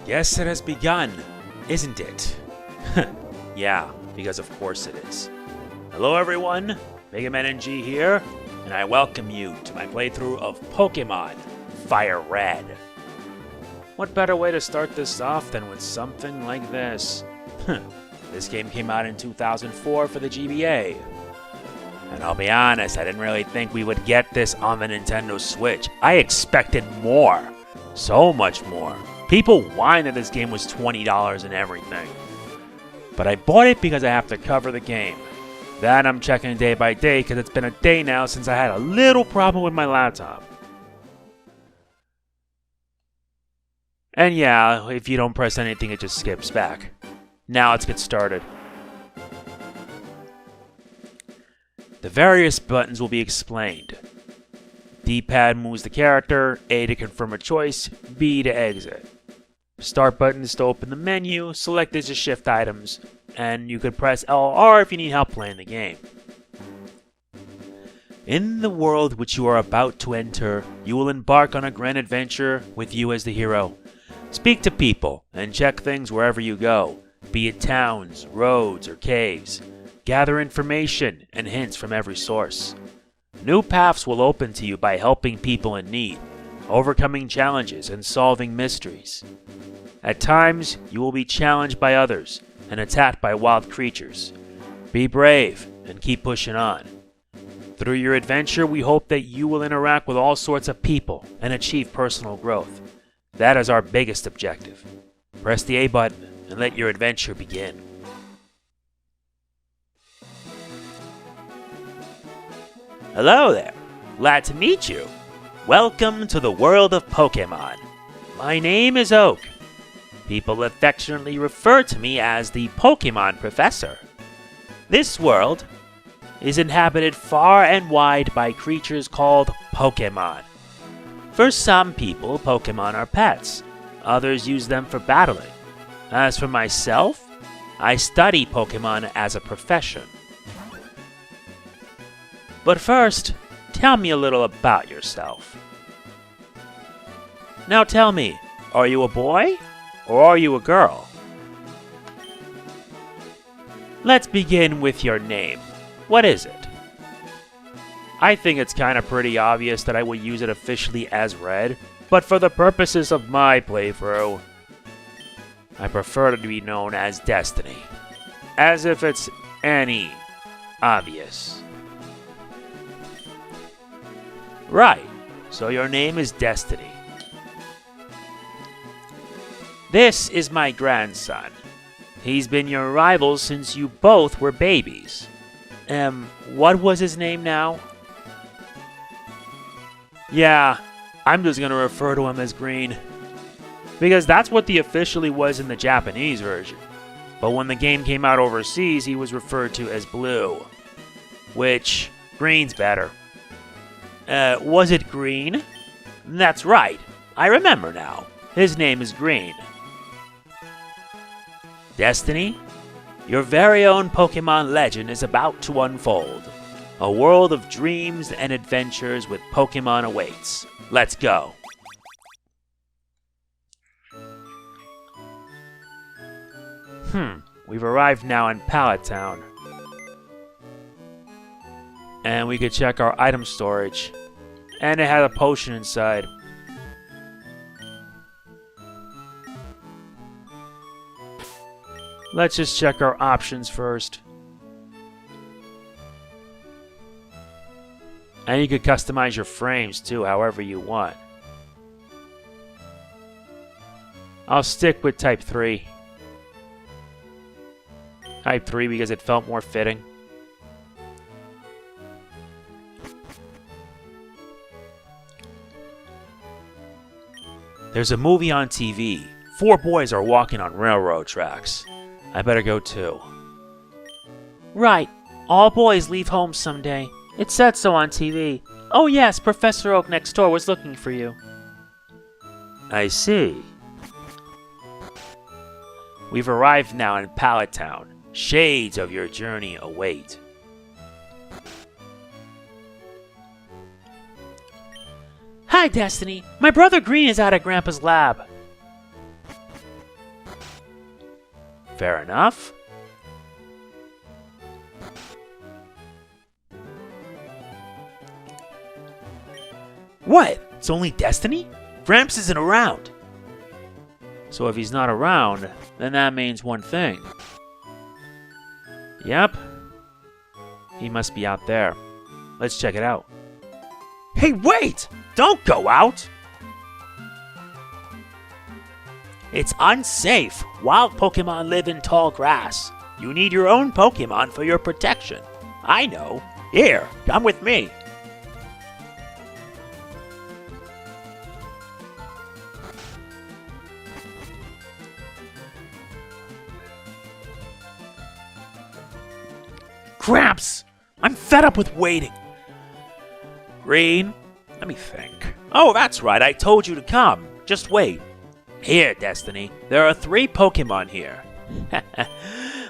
Guess it has begun, isn't it? Yeah, because of course it is. Hello everyone, MegamanNG here, and I welcome you to my playthrough of Pokémon Fire Red. What better way to start this off than with something like this? This game came out in 2004 for the GBA. And I'll be honest, I didn't really think we would get this on the Nintendo Switch. I expected more. So much more. People whined that this game was $20 and everything. But I bought it because I have to cover the game. That I'm checking day by day because it's been a day now since I had a little problem with my laptop. And yeah, if you don't press anything, it just skips back. Now let's get started. The various buttons will be explained. D-pad moves the character, A to confirm a choice, B to exit. Start button is to open the menu, select is to shift items, and you could press L or R if you need help playing the game. In the world which you are about to enter, you will embark on a grand adventure with you as the hero. Speak to people and check things wherever you go, be it towns, roads, or caves. Gather information and hints from every source. New paths will open to you by helping people in need, overcoming challenges, and solving mysteries. At times, you will be challenged by others and attacked by wild creatures. Be brave and keep pushing on. Through your adventure, we hope that you will interact with all sorts of people and achieve personal growth. That is our biggest objective. Press the A button and let your adventure begin. Hello there. Glad to meet you. Welcome to the world of Pokémon. My name is Oak. People affectionately refer to me as the Pokémon Professor. This world is inhabited far and wide by creatures called Pokémon. For some people, Pokémon are pets. Others use them for battling. As for myself, I study Pokémon as a profession. But first, tell me a little about yourself. Now tell me, are you a boy or are you a girl? Let's begin with your name. What is it? I think it's kind of pretty obvious that I would use it officially as Red, but for the purposes of my playthrough, I prefer to be known as Destiny. As if it's any obvious. Right, so your name is Destiny. This is my grandson. He's been your rival since you both were babies. What was his name now? Yeah, I'm just gonna refer to him as Green. Because that's what he officially was in the Japanese version. But when the game came out overseas, he was referred to as Blue. Which, Green's better. Was it Green? That's right. I remember now. His name is Green. Destiny, your very own Pokémon legend is about to unfold. A world of dreams and adventures with Pokémon awaits. Let's go. We've arrived now in Pallet Town. And we could check our item storage. And it had a potion inside. Let's just check our options first. And you could customize your frames too, however you want. I'll stick with Type 3. Type 3 because it felt more fitting. There's a movie on TV. 4 boys are walking on railroad tracks. I better go too. Right. All boys leave home someday. It said so on TV. Oh yes, Professor Oak next door was looking for you. I see. We've arrived now in Pallet Town. Shades of your journey await. Hi, Destiny. My brother Green is out at Grandpa's lab. Fair enough. What? It's only Destiny? Gramps isn't around. So if he's not around, then that means one thing. Yep. He must be out there. Let's check it out. Hey, wait! Don't go out! It's unsafe. Wild Pokemon live in tall grass. You need your own Pokemon for your protection. I know. Here, come with me. Gramps! I'm fed up with waiting. Green, let me think. Oh, that's right, I told you to come. Just wait. Here, Destiny, there are 3 Pokemon here.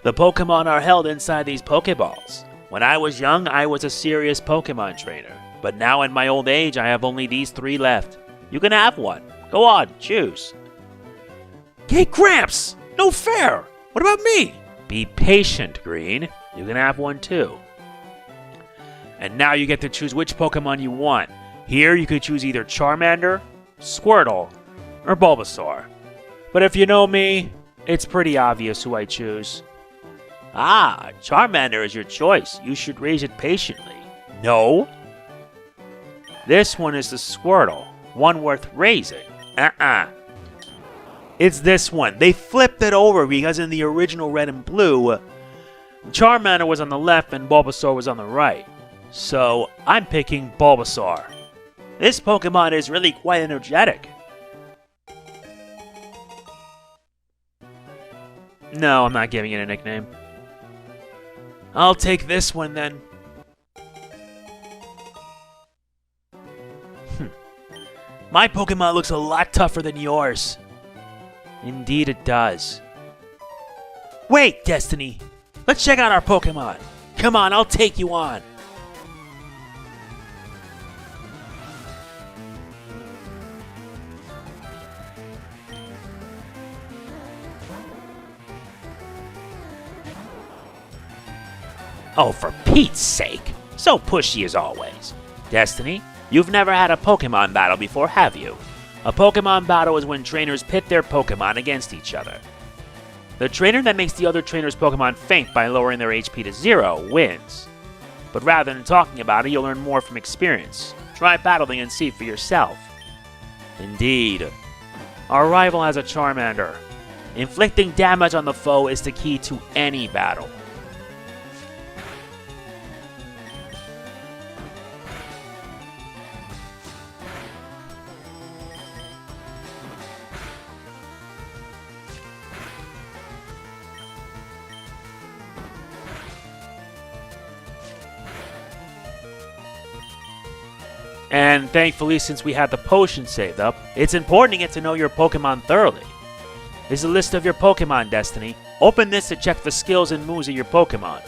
The Pokemon are held inside these Pokeballs. When I was young, I was a serious Pokemon trainer. But now in my old age, I have only these 3 left. You can have one. Go on, choose. Hey, Gramps! No fair! What about me? Be patient, Green. You can have one too. And now you get to choose which Pokemon you want. Here you could choose either Charmander, Squirtle, or Bulbasaur. But if you know me, it's pretty obvious who I choose. Ah, Charmander is your choice. You should raise it patiently. No. This one is the Squirtle, one worth raising. It's this one. They flipped it over because in the original Red and Blue, Charmander was on the left and Bulbasaur was on the right. So, I'm picking Bulbasaur. This Pokemon is really quite energetic. No, I'm not giving it a nickname. I'll take this one then. My Pokemon looks a lot tougher than yours. Indeed it does. Wait, Destiny. Let's check out our Pokemon. Come on, I'll take you on. Oh, for Pete's sake. So pushy as always. Destiny, you've never had a Pokemon battle before, have you? A Pokemon battle is when trainers pit their Pokemon against each other. The trainer that makes the other trainer's Pokemon faint by lowering their HP to 0 wins. But rather than talking about it, you'll learn more from experience. Try battling and see for yourself. Indeed. Our rival has a Charmander. Inflicting damage on the foe is the key to any battle. And thankfully, since we had the potion saved up, it's important to get to know your Pokemon thoroughly. This is a list of your Pokemon, Destiny. Open this to check the skills and moves of your Pokemon.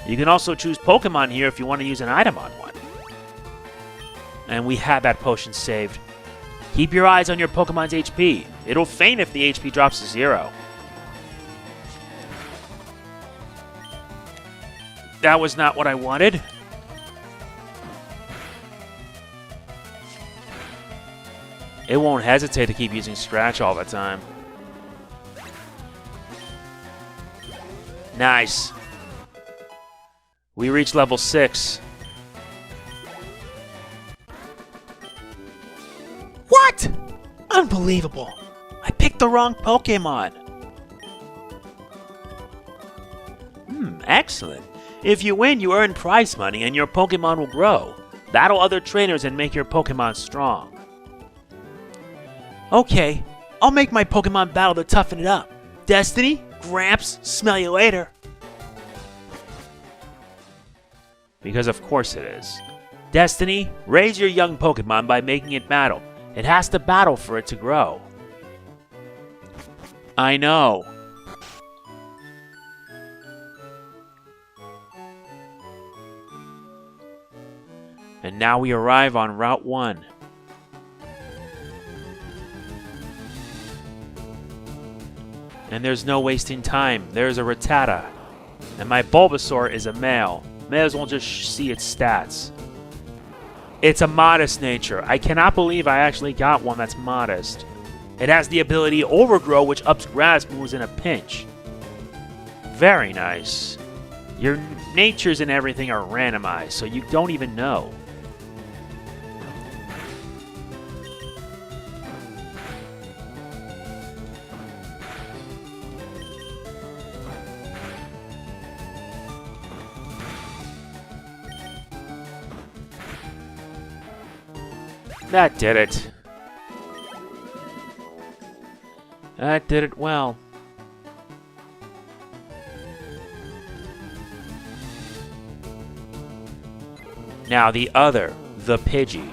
You can also choose Pokemon here if you want to use an item on one. And we had that potion saved. Keep your eyes on your Pokemon's HP. It'll faint if the HP drops to 0. That was not what I wanted. It won't hesitate to keep using Scratch all the time. Nice. We reached level 6. What? Unbelievable. I picked the wrong Pokemon. Excellent. If you win, you earn prize money and your Pokemon will grow. Battle other trainers and make your Pokemon strong. Okay, I'll make my Pokemon battle to toughen it up. Destiny, Gramps, smell you later. Because of course it is. Destiny, raise your young Pokemon by making it battle. It has to battle for it to grow. I know. And now we arrive on Route 1. And there's no wasting time. There's a Rattata. And my Bulbasaur is a male. May as well just see its stats. It's a modest nature. I cannot believe I actually got one that's modest. It has the ability Overgrow, which ups grass moves in a pinch. Very nice. Your natures and everything are randomized, so you don't even know. That did it. That did it well. Now the other, the Pidgey.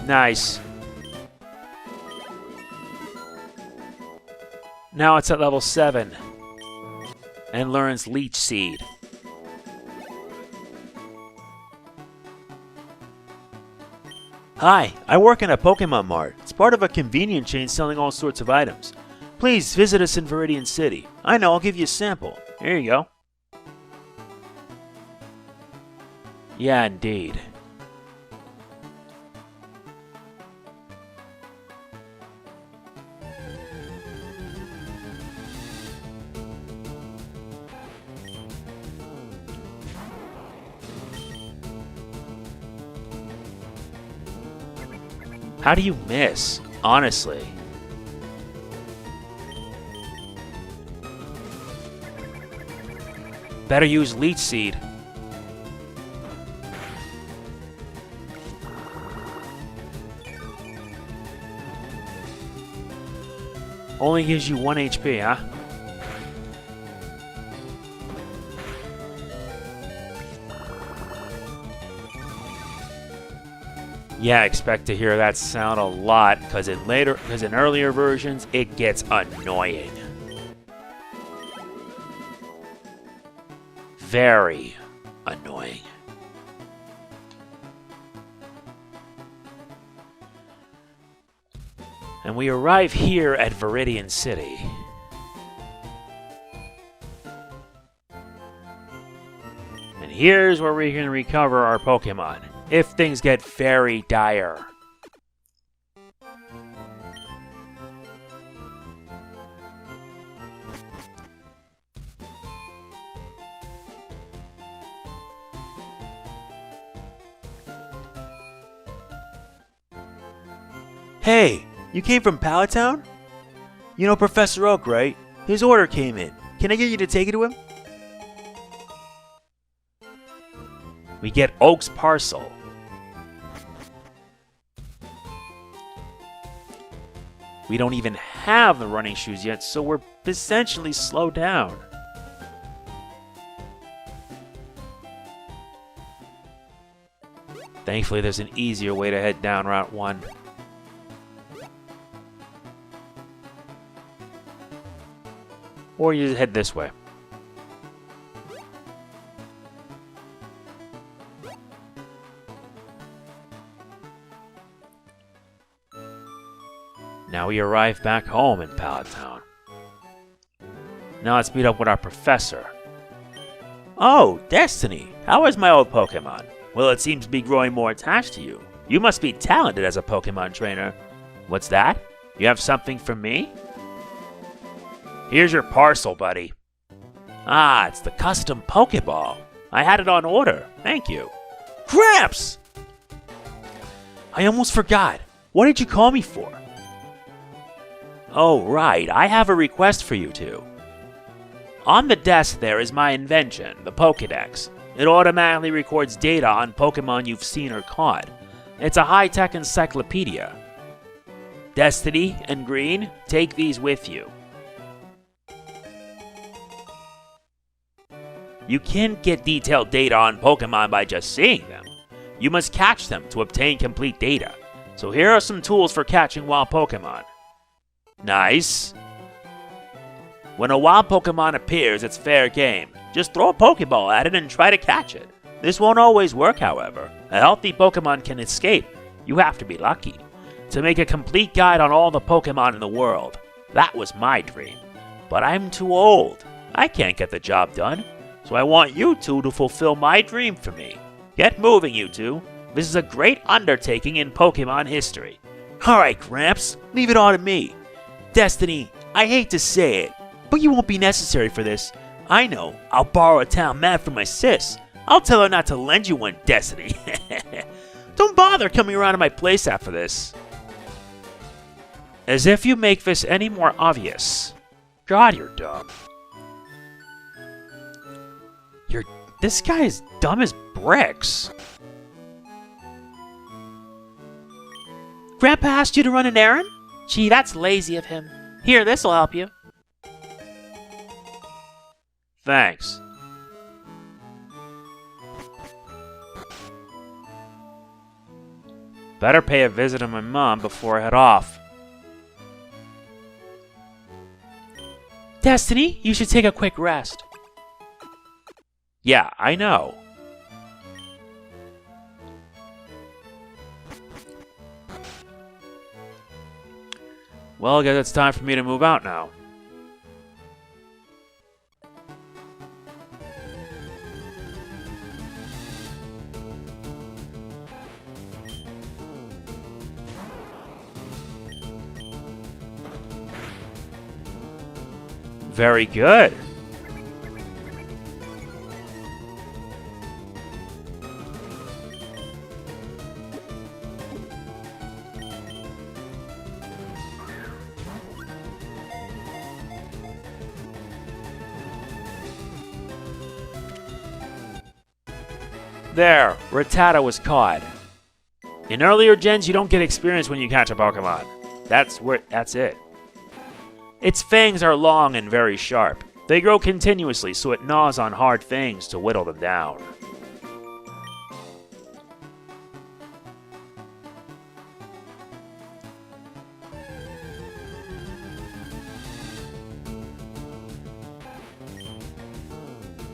Nice. Now it's at level 7 and learns Leech Seed. Hi, I work in a Pokemon Mart. It's part of a convenience chain selling all sorts of items. Please visit us in Vidian City. I know, I'll give you a sample. Here you go. Yeah, indeed. How do you miss? Honestly. Better use Leech Seed. Only gives you 1 HP, huh? Yeah, I expect to hear that sound a lot, because in earlier versions, it gets annoying. Very annoying. And we arrive here at Vidian City. And here's where we can recover our Pokemon, if things get very dire. Hey, you came from Pallet Town? You know Professor Oak, right? His order came in. Can I get you to take it to him? We get Oak's parcel. We don't even have the running shoes yet, so we're essentially slowed down. Thankfully, there's an easier way to head down Route 1. Or you just head this way. Now we arrive back home in Pallet Town. Now let's meet up with our professor. Oh, Destiny! How is my old Pokemon? Well, it seems to be growing more attached to you. You must be talented as a Pokemon trainer. What's that? You have something for me? Here's your parcel, buddy. Ah, it's the custom Pokeball. I had it on order. Thank you. Gramps! I almost forgot. What did you call me for? Oh, right. I have a request for you two. On the desk there is my invention, the Pokédex. It automatically records data on Pokemon you've seen or caught. It's a high-tech encyclopedia. Destiny and Green, take these with you. You can't get detailed data on Pokemon by just seeing them. You must catch them to obtain complete data. So here are some tools for catching wild Pokemon. Nice. When a wild Pokemon appears, it's fair game. Just throw a Pokeball at it and try to catch it. This won't always work, however. A healthy Pokemon can escape. You have to be lucky. To make a complete guide on all the Pokemon in the world. That was my dream. But I'm too old. I can't get the job done. So I want you two to fulfill my dream for me. Get moving, you two. This is a great undertaking in Pokemon history. Alright, Gramps. Leave it all to me. Destiny, I hate to say it, but you won't be necessary for this. I know. I'll borrow a town map from my sis. I'll tell her not to lend you one, Destiny. Don't bother coming around to my place after this. As if you make this any more obvious. God, you're dumb. This guy is dumb as bricks. Grandpa asked you to run an errand? Gee, that's lazy of him. Here, this'll help you. Thanks. Better pay a visit to my mom before I head off. Destiny, you should take a quick rest. Yeah, I know. Well, I guess it's time for me to move out now. Very good. There, Rattata was caught. In earlier gens, you don't get experience when you catch a Pokemon. That's it. Its fangs are long and very sharp. They grow continuously, so it gnaws on hard fangs to whittle them down.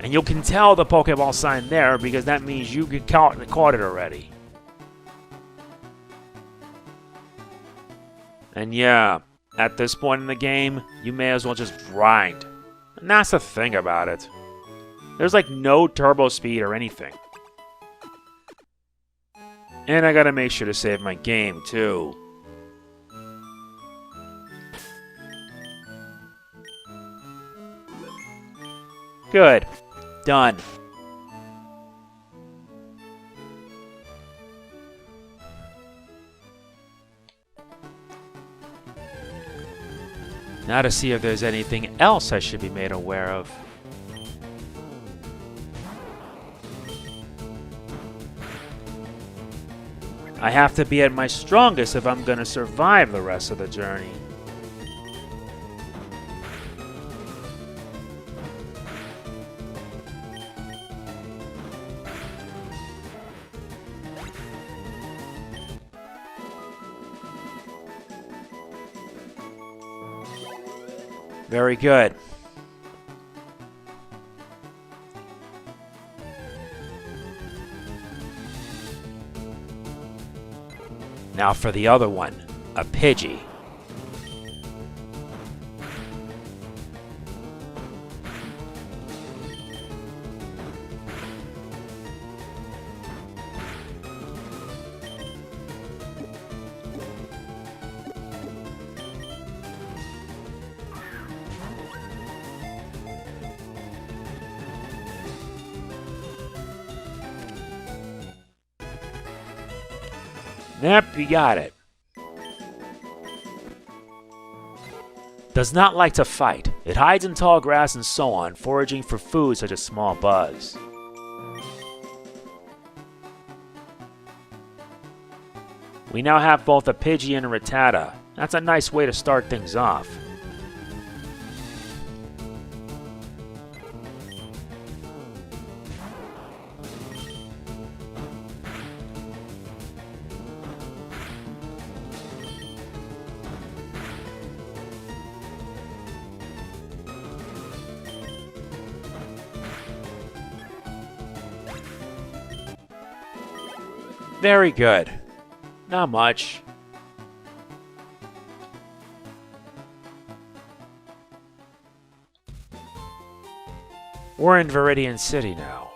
And you can tell the Pokeball sign there because that means you caught it already. And yeah, at this point in the game, you may as well just grind. And that's the thing about it. There's like no turbo speed or anything. And I gotta make sure to save my game too. Good. Done. Now to see if there's anything else I should be made aware of. I have to be at my strongest if I'm gonna survive the rest of the journey. Very good. Now for the other one, a Pidgey. Yep, you got it. Does not like to fight. It hides in tall grass and so on, foraging for food such as small bugs. We now have both a Pidgey and a Rattata. That's a nice way to start things off. Very good. Not much. We're in Vidian City now.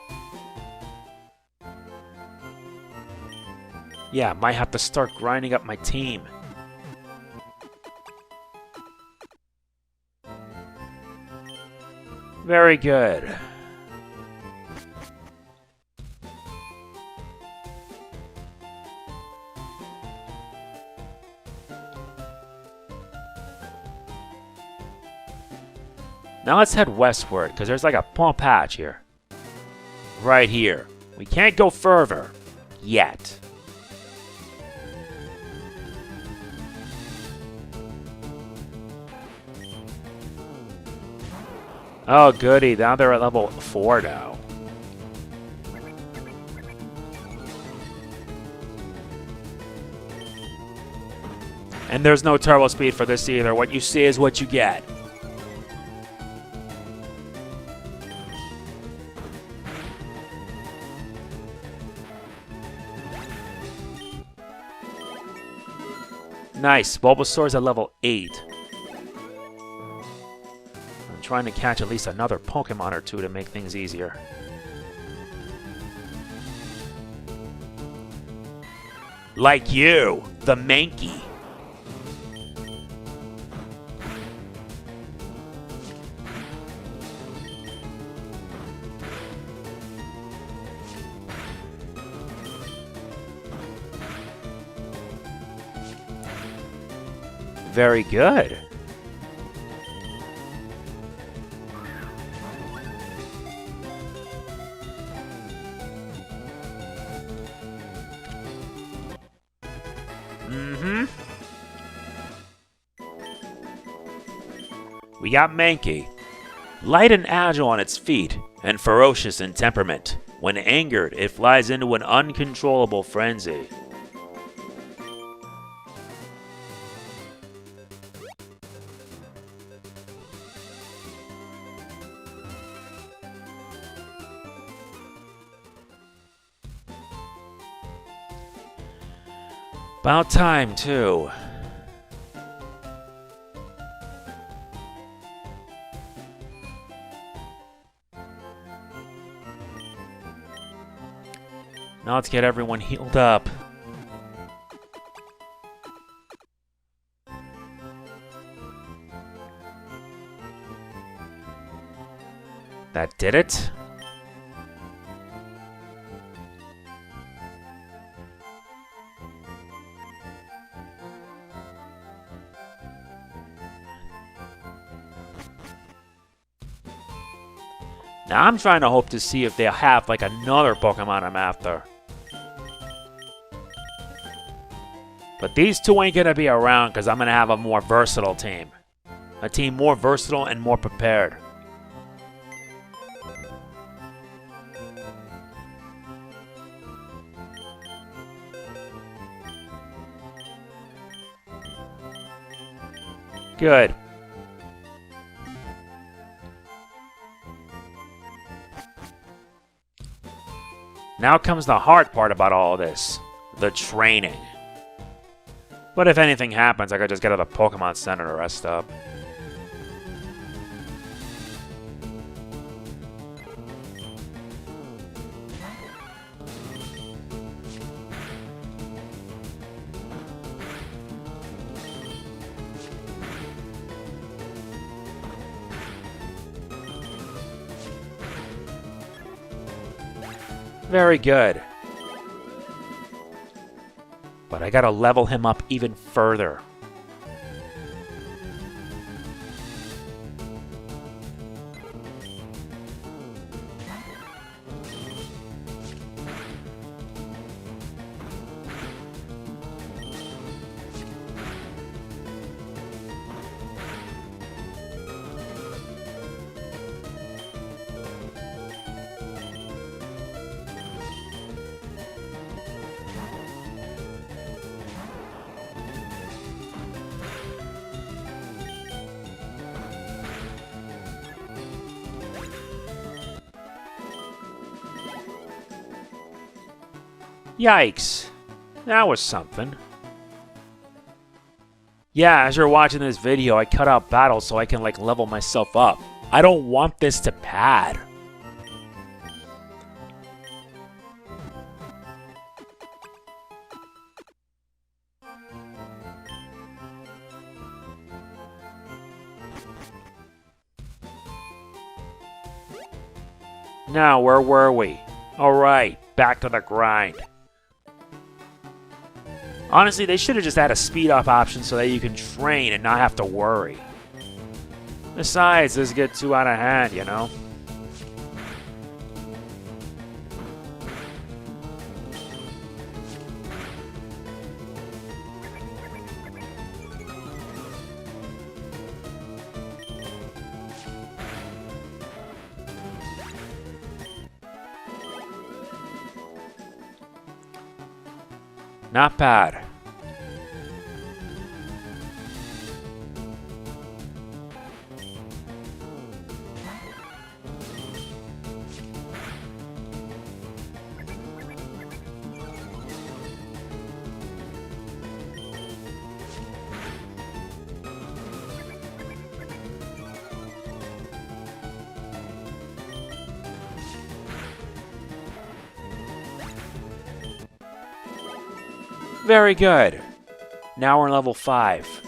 Yeah, might have to start grinding up my team. Very good. Now let's head westward, because there's like a small patch here. Right here. We can't go further. Yet. Oh goody, now they're at level 4 now. And there's no turbo speed for this either. What you see is what you get. Nice, Bulbasaur's at level 8. I'm trying to catch at least another Pokemon or two to make things easier. Like you, the Mankey. Very good. We got Mankey. Light and agile on its feet, and ferocious in temperament. When angered, it flies into an uncontrollable frenzy. About time, too. Now let's get everyone healed up. That did it? Now I'm trying to hope to see if they'll have like another Pokemon I'm after. But these two ain't gonna be around because I'm gonna have a more versatile team. A team more versatile and more prepared. Good. Now comes the hard part about all this. The training. But if anything happens, I could just get to the Pokemon Center to rest up. Very good. But I gotta level him up even further. Yikes. That was something. Yeah, as you're watching this video, I cut out battles so I can, like, level myself up. I don't want this to pad. Now, where were we? Alright, back to the grind. Honestly, they should have just had a speed up option so that you can train and not have to worry. Besides, this gets too out of hand, you know? Not bad. Very good. Now we're in level 5.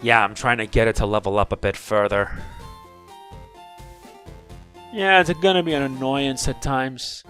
Yeah, I'm trying to get it to level up a bit further. Yeah, it's gonna be an annoyance at times.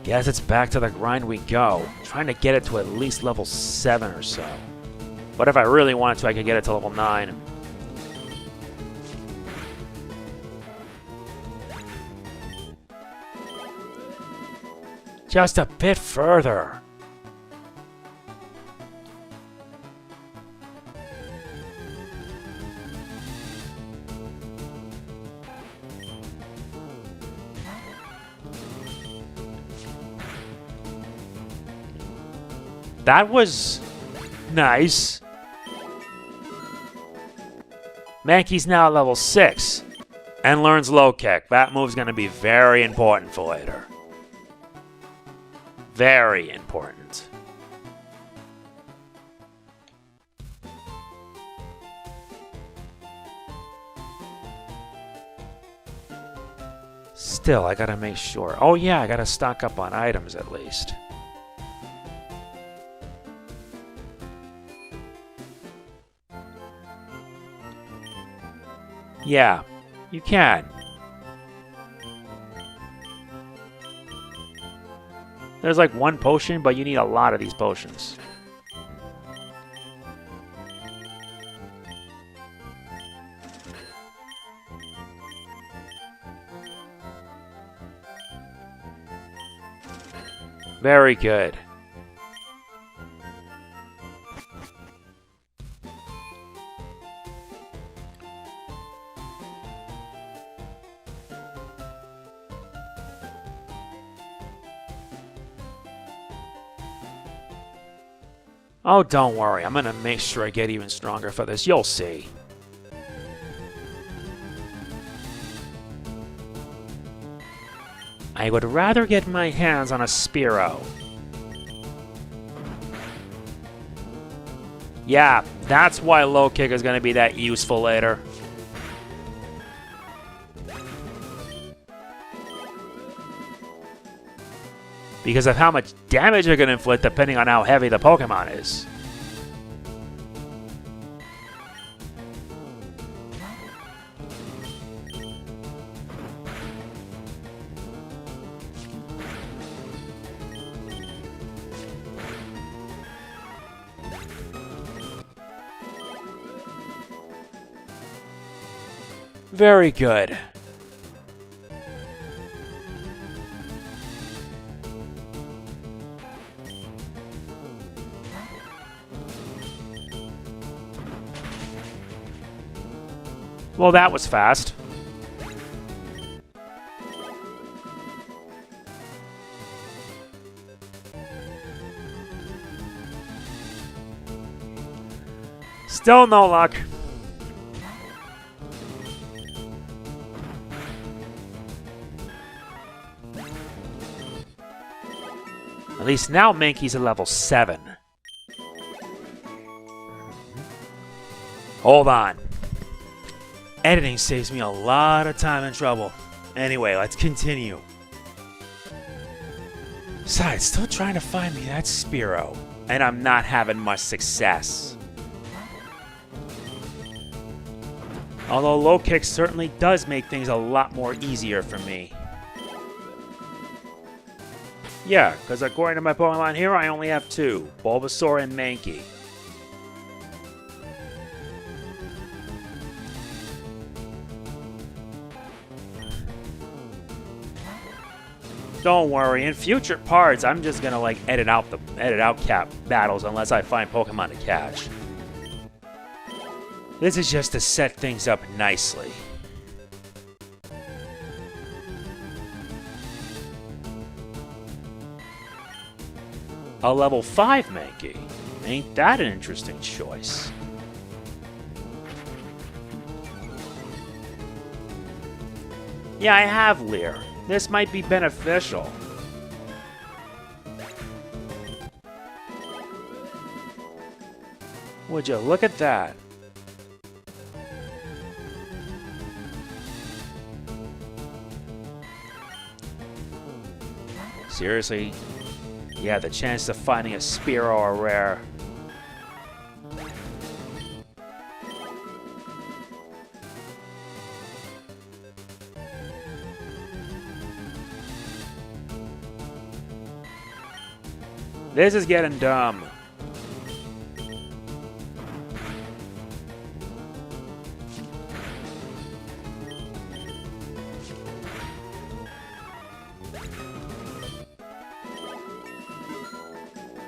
Guess it's back to the grind we go. Trying to get it to at least level 7 or so. But if I really wanted to, I could get it to level 9. Just a bit further. That was nice. Mankey's now at level 6 and learns low kick. That move's going to be very important for later. Very important. Still, I gotta make sure. Oh yeah, I gotta stock up on items at least. Yeah, you can. There's like one potion, but you need a lot of these potions. Very good. Oh, don't worry. I'm gonna make sure I get even stronger for this. You'll see. I would rather get my hands on a Spearow. Yeah, that's why low kick is going to be that useful later. Because of how much damage you're going to inflict depending on how heavy the Pokemon is. Very good. Well, that was fast. Still no luck. At least now Mankey's at level 7. Hold on. Editing saves me a lot of time and trouble. Anyway, let's continue. Besides, still trying to find me that Spearow. And I'm not having much success. Although low kick certainly does make things a lot more easier for me. Yeah, because according to my Pokemon here, I only have 2. Bulbasaur and Mankey. Don't worry, in future parts, I'm just gonna like edit out cap battles unless I find Pokemon to catch. This is just to set things up nicely. A level 5 Mankey. Ain't that an interesting choice? Yeah, I have Leer. This might be beneficial. Would you look at that? Seriously? Yeah, the chance of finding a Spearow are rare. This is getting dumb.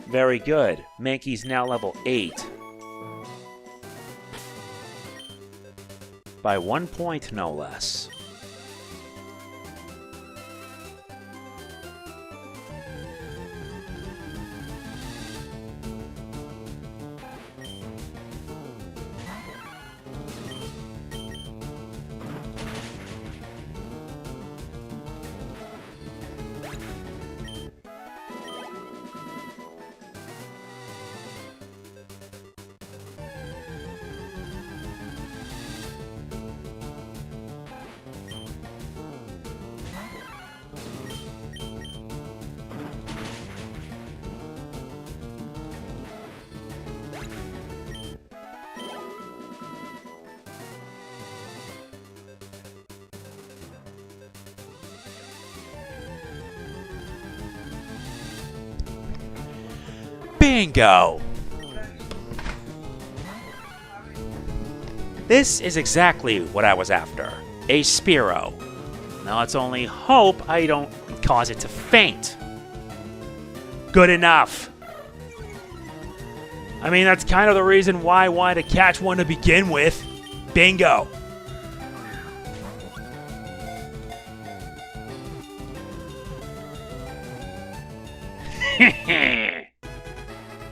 Very good. Mankey's now level 8. By 1 point, no less. Bingo! This is exactly what I was after. A Spearow. Now let's only hope I don't cause it to faint. Good enough. I mean, that's kind of the reason why I wanted to catch one to begin with. Bingo!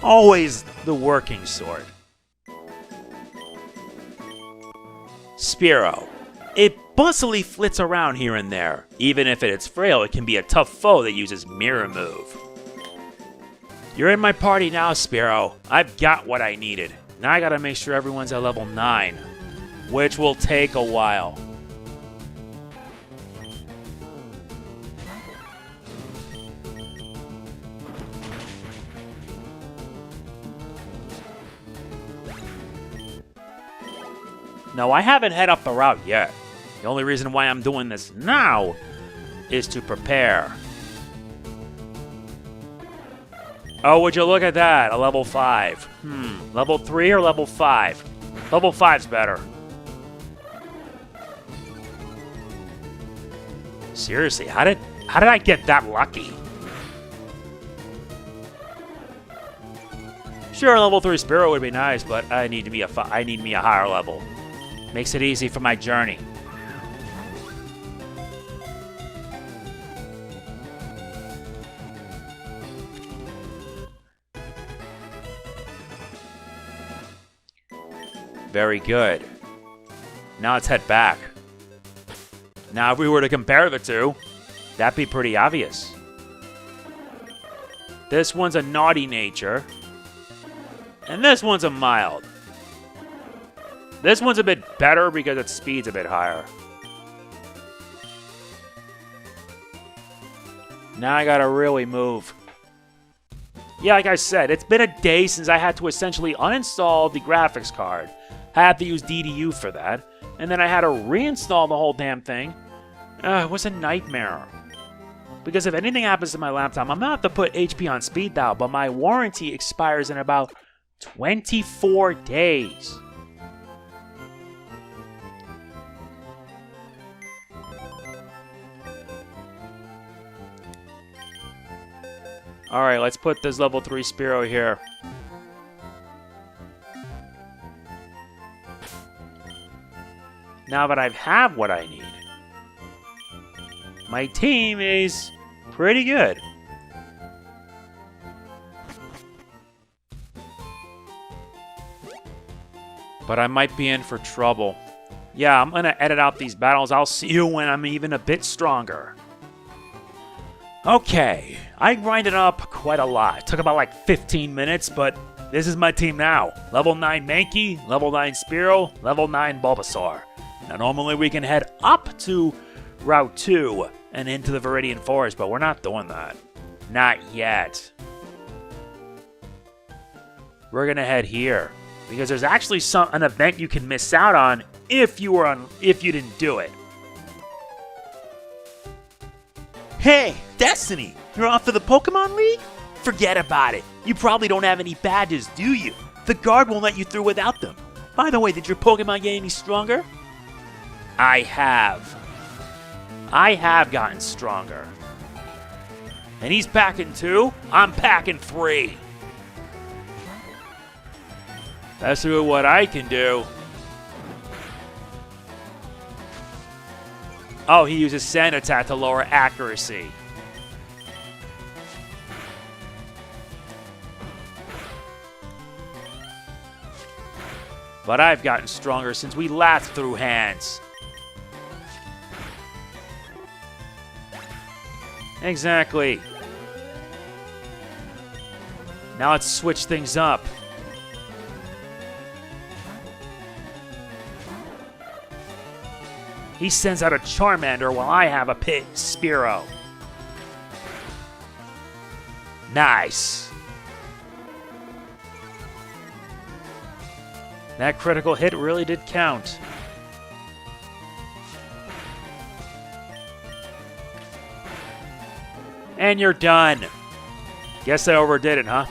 Always the working sort. Spearow. It bustily flits around here and there. Even if it is frail, it can be a tough foe that uses Mirror Move. You're in my party now, Spearow. I've got what I needed. Now I gotta make sure everyone's at level 9, which will take a while. No, I haven't head up the route yet. The only reason why I'm doing this now is to prepare. Oh, would you look at that? A level 5. Level 3 or level 5? Level 5's better. Seriously, how did I get that lucky? Sure, level 3 Spearow would be nice, but I need me a higher level. Makes it easy for my journey. Very good. Now let's head back. Now if we were to compare the two, that'd be pretty obvious. This one's a naughty nature, and this one's a mild. This one's a bit better because its speed's a bit higher. Now I gotta really move. Yeah, like I said, it's been a day since I had to essentially uninstall the graphics card. I had to use DDU for that, and then I had to reinstall the whole damn thing. It was a nightmare. Because if anything happens to my laptop, I'm gonna have to put HP on speed dial, but my warranty expires in about 24 days. Alright, let's put this level 3 Spearow here. Now that I have what I need, my team is pretty good. But I might be in for trouble. Yeah, I'm gonna edit out these battles. I'll see you when I'm even a bit stronger. Okay, I grinded up quite a lot. It took about like 15 minutes, but this is my team now. Level 9 Mankey, level 9 Spearow, level 9 Bulbasaur. Now normally we can head up to Route 2 and into the Vidian Forest, but we're not doing that. Not yet. We're gonna head here because there's actually an event you can miss out on if you didn't do it. Hey, Destiny! You're off to the Pokémon League? Forget about it. You probably don't have any badges, do you? The guard won't let you through without them. By the way, did your Pokémon get any stronger? I have. I have gotten stronger. And he's packing 2, I'm packing 3. That's what I can do. Oh, he uses Sand Attack to lower accuracy. But I've gotten stronger since we last threw hands. Exactly. Now let's switch things up. He sends out a Charmander while I have a Pit Spearow. Nice. That critical hit really did count. And you're done. Guess I overdid it, huh?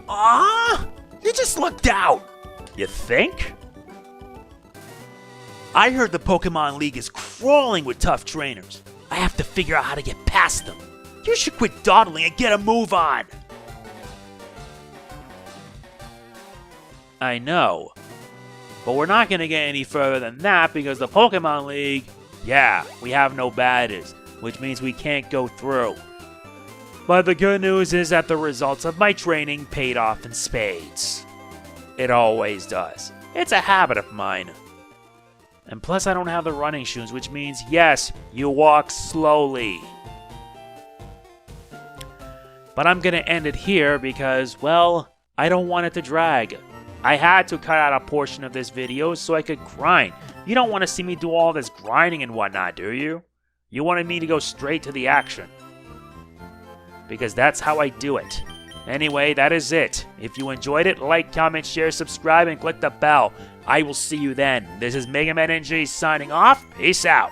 Ah! You just lucked out. You think? I heard the Pokemon League is crawling with tough trainers. I have to figure out how to get past them. You should quit dawdling and get a move on. I know. But we're not going to get any further than that because the Pokemon League, yeah, we have no badges, which means we can't go through. But the good news is that the results of my training paid off in spades. It always does. It's a habit of mine. And plus I don't have the running shoes, which means, yes, you walk slowly. But I'm gonna end it here because, well, I don't want it to drag. I had to cut out a portion of this video so I could grind. You don't want to see me do all this grinding and whatnot, do you? You wanted me to go straight to the action. Because that's how I do it. Anyway, that is it. If you enjoyed it, like, comment, share, subscribe, and click the bell. I will see you then. This is MegamanNG signing off. Peace out.